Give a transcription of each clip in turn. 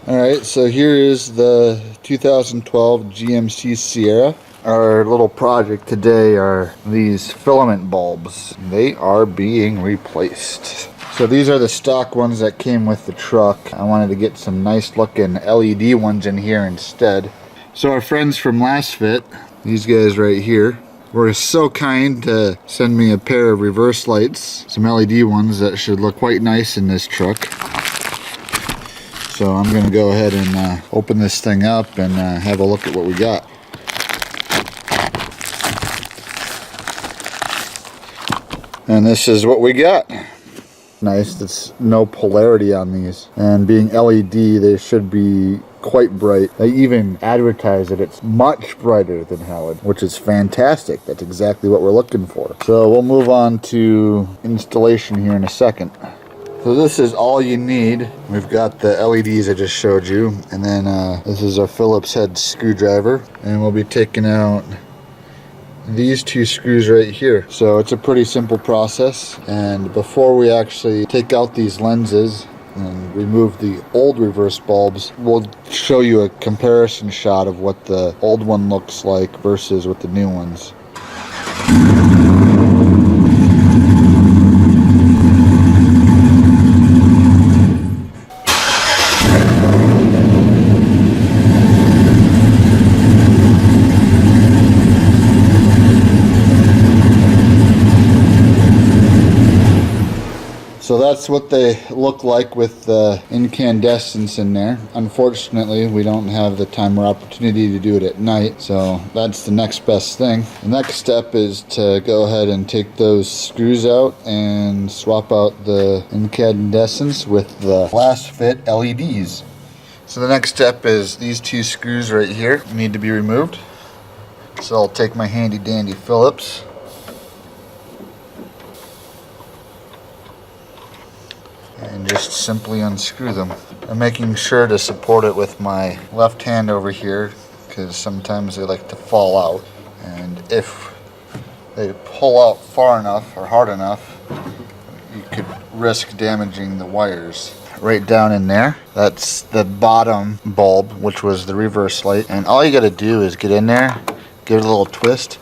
Alright, so here is the 2012 GMC Sierra. Our little project today are these filament bulbs. They are being replaced. So these are the stock ones that came with the truck. I wanted to get some nice looking LED ones in here instead. So our friends from Lasfit, these guys right here, were so kind to send me a pair of reverse lights, some LED ones that should look quite nice in this truck. So I'm going to go ahead and open this thing up and have a look at what we got. And this is what we got. Nice, there's no polarity on these. And being LED, they should be quite bright. They even advertise that it's much brighter than halogen, which is fantastic. That's exactly what we're looking for. So we'll move on to installation here in a second. So this is all you need. We've got the LEDs I just showed you, and then this is a Phillips head screwdriver, and we'll be taking out these two screws right here. So it's a pretty simple process, and before we actually take out these lenses and remove the old reverse bulbs, we'll show you a comparison shot of what the old one looks like versus what the new ones. So that's what they look like with the incandescence in there. Unfortunately, we don't have the time or opportunity to do it at night, so that's the next best thing. The next step is to go ahead and take those screws out and swap out the incandescence with the Lasfit LEDs. So the next step is these two screws right here need to be removed. So I'll take my handy dandy Phillips. And just simply unscrew them. I'm making sure to support it with my left hand over here because sometimes they like to fall out, and if they pull out far enough or hard enough, you could risk damaging the wires. Right down in there, that's the bottom bulb, which was the reverse light, and all you got to do is get in there, give it a little twist,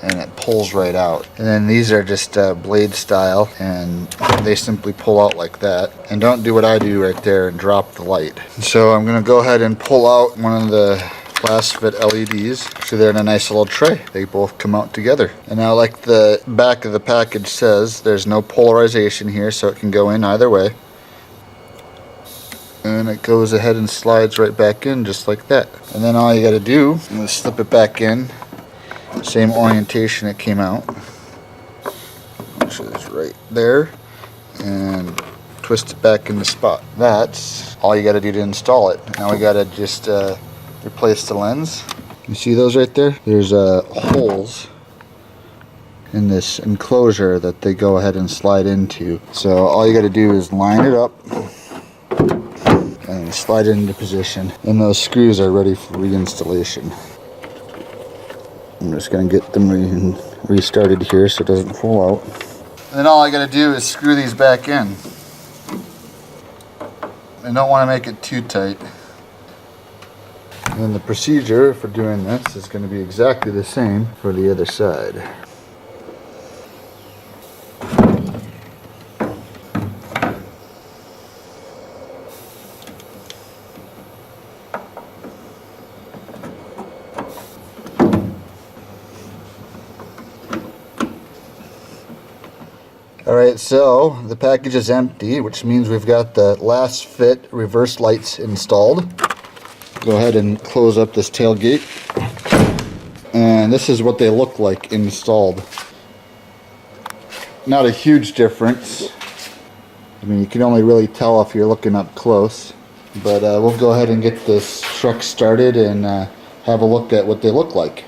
and it pulls right out. And then these are just blade style, and they simply pull out like that. And don't do what I do right there and drop the light. So I'm going to go ahead and pull out one of the Lasfit LEDs. So they're in a nice little tray. They both come out together. And now, like the back of the package says, there's no polarization here, so it can go in either way. And it goes ahead and slides right back in just like that. And then all you got to do is slip it back in. Same orientation it came out, which is right there, and twist it back in the spot. That's all you got to do to install it. Now we got to just replace the lens. You see those right there? There's holes in this enclosure that they go ahead and slide into. So all you got to do is line it up and slide it into position, and those screws are ready for reinstallation. I'm just going to get them restarted here so it doesn't fall out. And then all I got to do is screw these back in. I don't want to make it too tight. And then the procedure for doing this is going to be exactly the same for the other side. Alright, so the package is empty, which means we've got the Lasfit reverse lights installed. Go ahead and close up this tailgate. And this is what they look like installed. Not a huge difference. I mean, you can only really tell if you're looking up close. But we'll go ahead and get this truck started and have a look at what they look like.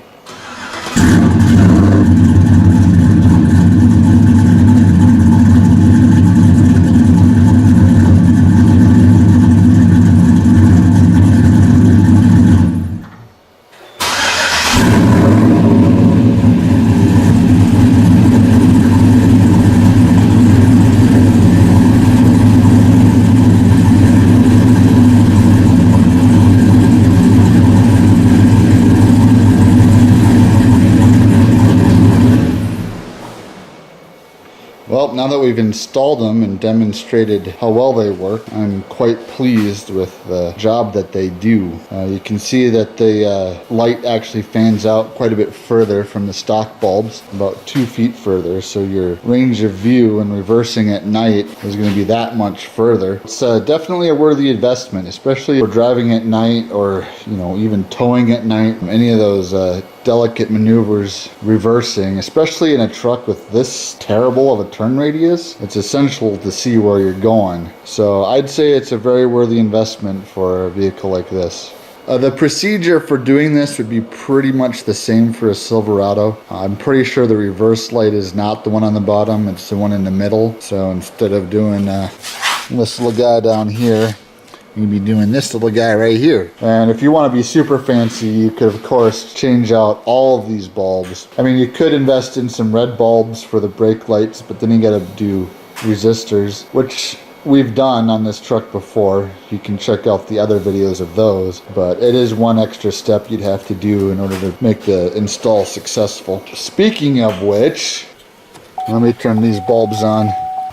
that we've installed them and demonstrated how well they work, I'm quite pleased with the job that they do. You can see that the light actually fans out quite a bit further from the stock bulbs, about 2 feet further, so your range of view when reversing at night is going to be that much further. It's definitely a worthy investment, especially for driving at night, or even towing at night. Any of those delicate maneuvers reversing, especially in a truck with this terrible of a turn radius, it's essential to see where you're going. So I'd say it's a very worthy investment for a vehicle like this. The procedure for doing this would be pretty much the same for a Silverado. I'm pretty sure the reverse light is not the one on the bottom, it's the one in the middle. So instead of doing this little guy down here, you'd be doing this little guy right here. And if you want to be super fancy, you could of course change out all of these bulbs. I mean, you could invest in some red bulbs for the brake lights, but then you got to do resistors, which we've done on this truck before. You can check out the other videos of those, but it is one extra step you'd have to do in order to make the install successful. Speaking of which, let me turn these bulbs on.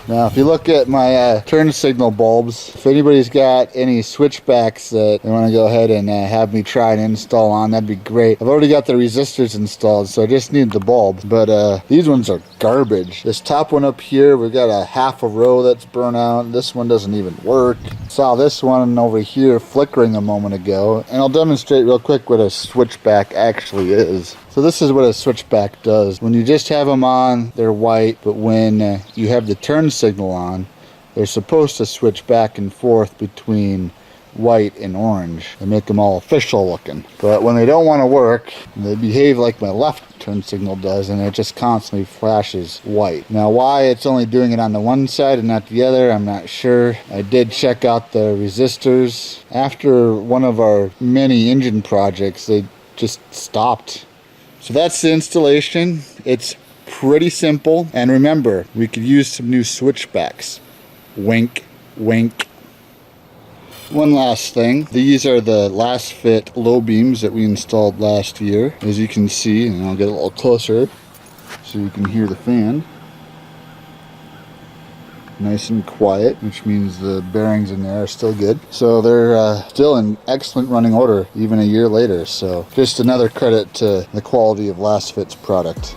Now, if you look at my turn signal bulbs, if anybody's got any switchbacks that they want to go ahead and have me try and install on, that'd be great. I've already got the resistors installed, so I just need the bulbs. But these ones are garbage. This top one up here, we've got a half a row that's burnt out. This one doesn't even work. Saw this one over here flickering a moment ago, and I'll demonstrate real quick what a switchback actually is. So this is what a switchback does. When you just have them on, they're white, but when you have the turn signal on, they're supposed to switch back and forth between white and orange. They make them all official looking. But when they don't want to work, they behave like my left turn signal does, and it just constantly flashes white. Now, why it's only doing it on the one side and not the other, I'm not sure. I did check out the resistors. After one of our many engine projects, they just stopped. So that's the installation. It's pretty simple. And remember, we could use some new switchbacks. Wink, wink. One last thing. These are the Lasfit low beams that we installed last year. As you can see, and I'll get a little closer so you can hear the fan. Nice and quiet, which means the bearings in there are still good. So they're still in excellent running order even a year later. So just another credit to the quality of Lasfit's product.